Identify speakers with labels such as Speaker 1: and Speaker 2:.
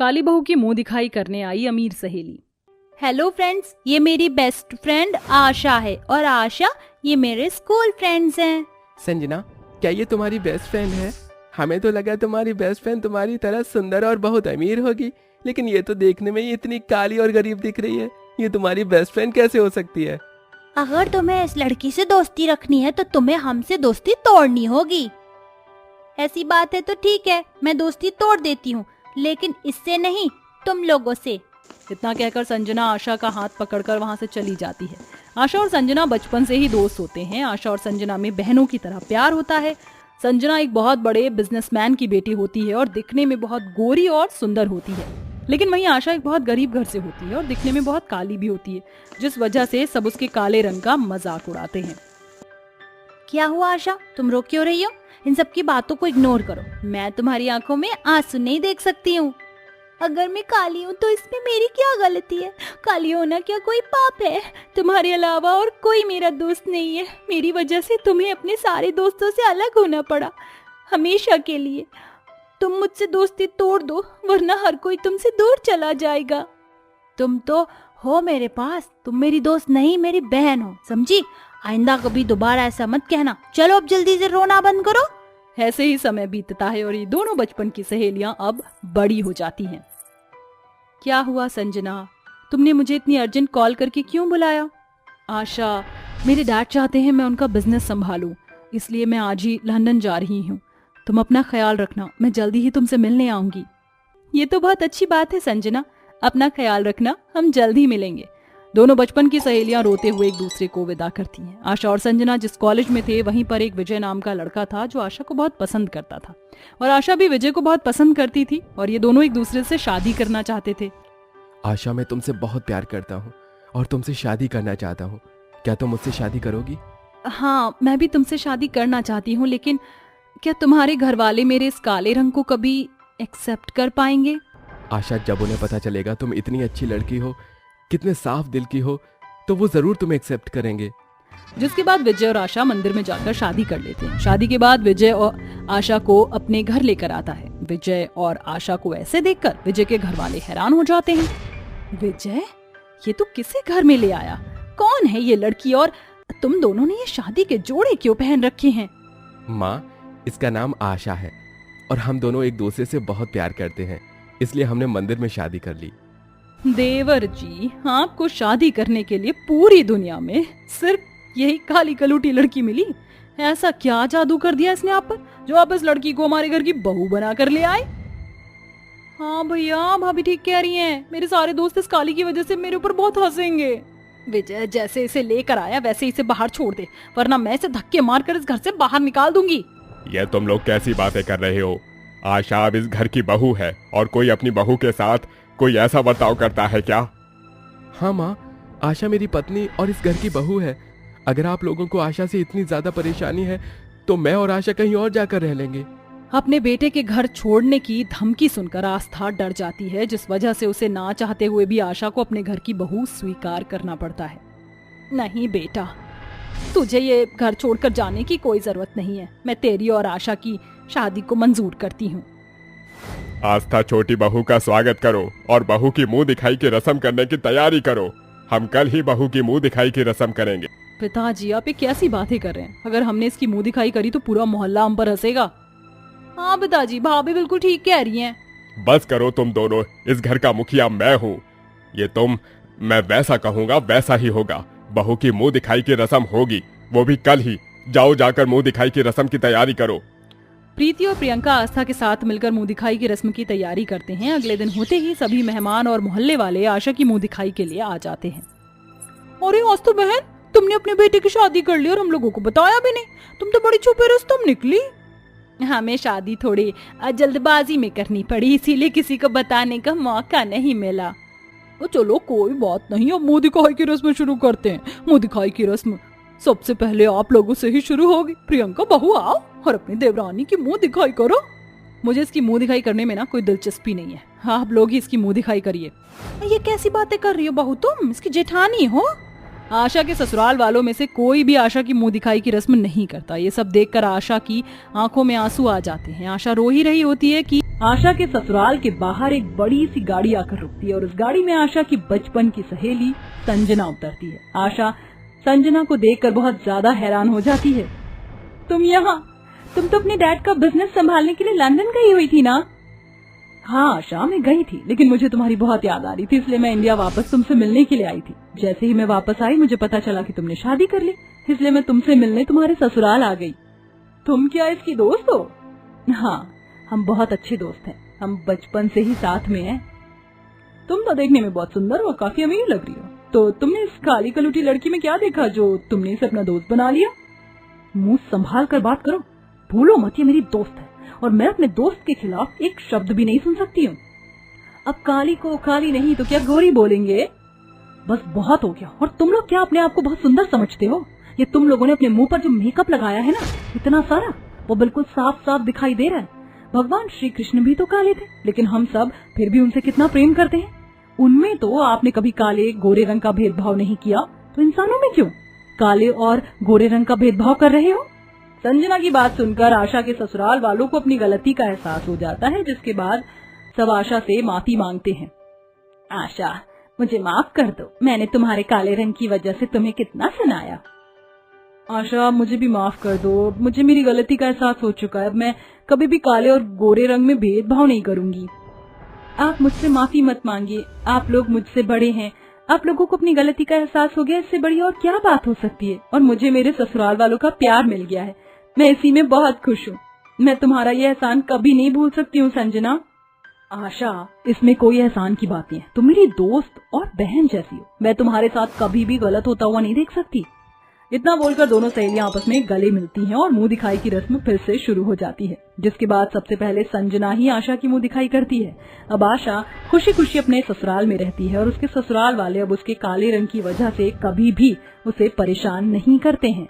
Speaker 1: काली बहू की मुंह दिखाई करने आई अमीर सहेली।
Speaker 2: हेलो फ्रेंड्स, ये मेरी बेस्ट फ्रेंड आशा है और आशा ये मेरे स्कूल फ्रेंड्स हैं।
Speaker 3: संजना, क्या ये तुम्हारी बेस्ट फ्रेंड है? हमें तो लगा तुम्हारी बेस्ट फ्रेंड तुम्हारी तरह सुंदर और बहुत अमीर होगी, लेकिन ये तो देखने में ही इतनी काली और गरीब दिख रही है। ये तुम्हारी बेस्ट फ्रेंड कैसे हो सकती है?
Speaker 2: अगर तुम्हें इस लड़की से दोस्ती रखनी है तो तुम्हें हमसे दोस्ती तोड़नी होगी। ऐसी बात है तो ठीक है, मैं दोस्ती तोड़ देती हूँ, लेकिन इससे नहीं, तुम लोगों से।
Speaker 1: इतना कहकर संजना आशा का हाथ पकड़कर वहां से चली जाती है। आशा और संजना बचपन से ही दोस्त होते हैं। आशा और संजना में बहनों की तरह प्यार होता है। संजना एक बहुत बड़े बिजनेसमैन की बेटी होती है और दिखने में बहुत गोरी और सुंदर होती है, लेकिन वहीं आशा एक बहुत गरीब घर से होती है और दिखने में बहुत काली भी होती है, जिस वजह से सब उसके काले रंग का मजाक उड़ाते हैं।
Speaker 2: क्या हुआ आशा, तुम रो क्यों रही हो? इन सब की बातों को इग्नोर करो। मैं तुम्हारी आंखों में आंसू नहीं देख सकती हूँ। अगर मैं काली हूँ तो इसमें मेरी क्या गलती है? काली होना क्या कोई पाप है? तुम्हारे अलावा और कोई मेरा दोस्त नहीं है। मेरी वजह से तुम्हें अपने सारे दोस्तों से अलग होना पड़ा, हमेशा के लिए। तुम मुझसे दोस्ती तोड़ दो, वरना हर कोई तुमसे दूर चला जाएगा। तुम तो हो मेरे पास, तुम मेरी दोस्त नहीं, मेरी बहन हो, समझी? आइंदा कभी दोबारा ऐसा मत कहना। चलो अब जल्दी से रोना बंद करो।
Speaker 1: ऐसे ही समय बीतता है और ये दोनों बचपन की सहेलियां अब बड़ी हो जाती हैं। क्या हुआ संजना, तुमने मुझे इतनी अर्जेंट कॉल करके क्यों बुलाया? आशा, मेरे डैड चाहते हैं मैं उनका बिजनेस संभालूं, इसलिए मैं आज ही लंदन जा रही हूँ। तुम अपना ख्याल रखना, मैं जल्दी ही तुमसे मिलने आऊंगी। ये तो बहुत अच्छी बात है संजना, अपना ख्याल रखना, हम जल्द ही मिलेंगे। दोनों बचपन की सहेलियां रोते हुए एक दूसरे को विदा करती हैं। आशा और संजना जिस कॉलेज में थे वहीं पर एक विजय नाम का लड़का था जो आशा को बहुत पसंद करता था और आशा भी विजय को बहुत पसंद करती थी और ये दोनों एक दूसरे से शादी करना चाहते थे।
Speaker 3: आशा, मैं तुमसे बहुत प्यार करता हूँ और तुमसे शादी करना चाहता हूँ। क्या तुम मुझसे शादी करोगी?
Speaker 1: हाँ, मैं भी तुमसे शादी करना चाहती हूँ, लेकिन क्या तुम्हारे घर वाले मेरे इस काले रंग को कभी एक्सेप्ट कर पाएंगे?
Speaker 3: आशा, जब उन्हें पता चलेगा तुम इतनी अच्छी लड़की हो, कितने साफ दिल की हो, तो वो जरूर तुम्हें एक्सेप्ट करेंगे।
Speaker 1: जिसके बाद विजय और आशा मंदिर में जाकर शादी कर लेते हैं। शादी के बाद विजय और आशा को अपने घर लेकर आता है। विजय और आशा को ऐसे देखकर विजय के घर वाले हैरान हो जाते हैं। विजय, ये तो किसे घर में ले आया? कौन है ये लड़की और तुम दोनों ने ये शादी के जोड़े क्यों पहन रखे हैं?
Speaker 3: माँ, इसका नाम आशा है और हम दोनों एक दूसरे से बहुत प्यार करते हैं, इसलिए हमने मंदिर में शादी कर ली।
Speaker 1: देवर जी, आपको शादी करने के लिए पूरी दुनिया में सिर्फ यही काली कलूटी लड़की मिली? ऐसा क्या जादू कर दिया इसने आप पर जो आप इस लड़की को हमारे घर की बहू बना कर ले आए? हाँ भैया, भाभी ठीक कह रही हैं। मेरे सारे दोस्त इस काली की वजह से मेरे ऊपर बहुत हंसेंगे। विजय, जैसे इसे लेकर आया वैसे इसे बाहर छोड़ दे, वरना मैं इसे धक्के मारकर इस घर से बाहर निकाल दूंगी।
Speaker 4: ये तुम लोग कैसी बातें कर रहे हो? आशा अब इस घर की बहू है और कोई अपनी बहू के साथ कोई ऐसा बर्ताव करता है क्या?
Speaker 3: हाँ माँ, आशा मेरी पत्नी और इस घर की बहू है। अगर आप लोगों को आशा से इतनी ज्यादा परेशानी है तो मैं और आशा कहीं और जाकर रह लेंगे।
Speaker 1: अपने बेटे के घर छोड़ने की धमकी सुनकर आस्था डर जाती है, जिस वजह से उसे ना चाहते हुए भी आशा को अपने घर की बहू स्वीकार करना पड़ता है। नहीं बेटा, तुझे ये घर छोड़कर जाने की कोई जरूरत नहीं है। मैं तेरी और आशा की शादी को मंजूर करती हूँ।
Speaker 4: आस्था, छोटी बहू का स्वागत करो और बहू की मुंह दिखाई की रस्म करने की तैयारी करो। हम कल ही बहू की मुंह दिखाई की रस्म करेंगे।
Speaker 1: पिताजी, आप ये कैसी बातें कर रहे हैं? अगर हमने इसकी मुंह दिखाई करी तो पूरा मोहल्ला हम पर हंसेगा। हाँ पिताजी, भाभी बिल्कुल ठीक कह रही हैं।
Speaker 4: बस करो तुम दोनों, इस घर का मुखिया मैं हूँ। मैं वैसा कहूँगा वैसा ही होगा। बहू की मुंह दिखाई की रस्म होगी, वो भी कल ही। जाओ, जाकर मुंह दिखाई की रस्म की तैयारी करो।
Speaker 1: प्रीति और प्रियंका आस्था के साथ मिलकर मुंह दिखाई की रस्म की तैयारी करते हैं। अगले दिन होते ही सभी मेहमान और मोहल्ले वाले आशा की मुंह दिखाई के लिए आ जाते हैं। अरे आस्था बहन, तुमने अपने बेटे की शादी कर ली और हम लोगों को बताया भी नहीं। तुम तो बड़ी छुपे रुस्तम निकली। हमें शादी थोड़ी जल्दबाजी में करनी पड़ी, इसीलिए किसी को बताने का मौका नहीं मिला। तो चलो कोई बात नहीं, अब मुंह दिखाई की रस्म शुरू करते हैं। मुंह दिखाई की रस्म सबसे पहले आप लोगों से ही शुरू होगी। प्रियंका बहू आओ और अपनी देवरानी की मुंह दिखाई करो। मुझे इसकी मुंह दिखाई करने में ना कोई दिलचस्पी नहीं है। हाँ, आप लोग ही इसकी मुंह दिखाई करिए। ये कैसी बातें कर रही हो बहू, तुम इसकी जेठानी हो? आशा के ससुराल वालों में से कोई भी आशा की मुंह दिखाई की रस्म नहीं करता। ये सब देखकर आशा की आंखों में आंसू आ जाते हैं। आशा रो ही रही होती है कि आशा के ससुराल के बाहर एक बड़ी सी गाड़ी आकर रुकती है और उस गाड़ी में आशा की बचपन की सहेली संजना उतरती है। आशा संजना को देखकर बहुत ज्यादा हैरान हो जाती है। तुम यहाँ, तुम तो अपने डैड का बिजनेस संभालने के लिए लंदन गई हुई थी ना? हाँ आशा, मैं गई थी, लेकिन मुझे तुम्हारी बहुत याद आ रही थी, इसलिए मैं इंडिया वापस तुमसे मिलने के लिए आई थी। जैसे ही मैं वापस आई मुझे पता चला कि तुमने शादी कर ली, इसलिए मैं तुमसे मिलने तुम्हारे ससुराल आ गई। तुम क्या इसकी दोस्त हो? हाँ, हम बहुत अच्छे दोस्त हैं, हम बचपन से ही साथ में हैं। तुम तो देखने में बहुत सुंदर और काफी अमीर लग रही हो, तो तुमने इस काली कलूटी लड़की में क्या देखा जो तुमने इसे अपना दोस्त बना लिया? मुंह संभाल कर बात करो, भूलो मत ये मेरी दोस्त है और मैं अपने दोस्त के खिलाफ एक शब्द भी नहीं सुन सकती हूँ। अब काली को काली नहीं तो क्या गोरी बोलेंगे? बस बहुत हो गया। और तुम लोग क्या अपने आप को बहुत सुंदर समझते हो? ये तुम लोगों ने अपने मुंह पर जो मेकअप लगाया है ना, इतना सारा, वो बिल्कुल साफ साफ दिखाई दे रहा है। भगवान श्री कृष्ण भी तो काले थे, लेकिन हम सब फिर भी उनसे कितना प्रेम करते हैं। उनमें तो आपने कभी काले गोरे रंग का भेदभाव नहीं किया, तो इंसानों में क्यों काले और गोरे रंग का भेदभाव कर रहे हो? संजना की बात सुनकर आशा के ससुराल वालों को अपनी गलती का एहसास हो जाता है, जिसके बाद सब आशा से माफी मांगते हैं। आशा, मुझे माफ कर दो, मैंने तुम्हारे काले रंग की वजह से तुम्हें कितना सुनाया। आशा, मुझे भी माफ कर दो, मुझे मेरी गलती का एहसास हो चुका है। मैं कभी भी काले और गोरे रंग में भेदभाव नहीं करूंगी। आप मुझसे माफी मत मांगिए, आप लोग मुझसे बड़े हैं, आप लोगों को अपनी गलती का एहसास हो गया, इससे बड़ी और क्या बात हो सकती है। और मुझे मेरे ससुराल वालों का प्यार मिल गया है, मैं इसी में बहुत खुश हूँ। मैं तुम्हारा ये एहसान कभी नहीं भूल सकती हूँ संजना। आशा, इसमें कोई एहसान की बात नहीं है, तुम मेरी दोस्त और बहन जैसी हो, मैं तुम्हारे साथ कभी भी गलत होता हुआ नहीं देख सकती। इतना बोलकर दोनों सहेलियां आपस में गले मिलती हैं और मुंह दिखाई की रस्म फिर से शुरू हो जाती है, जिसके बाद सबसे पहले संजना ही आशा की मुंह दिखाई करती है। अब आशा खुशी खुशी अपने ससुराल में रहती है और उसके ससुराल वाले अब उसके काले रंग की वजह से कभी भी उसे परेशान नहीं करते हैं।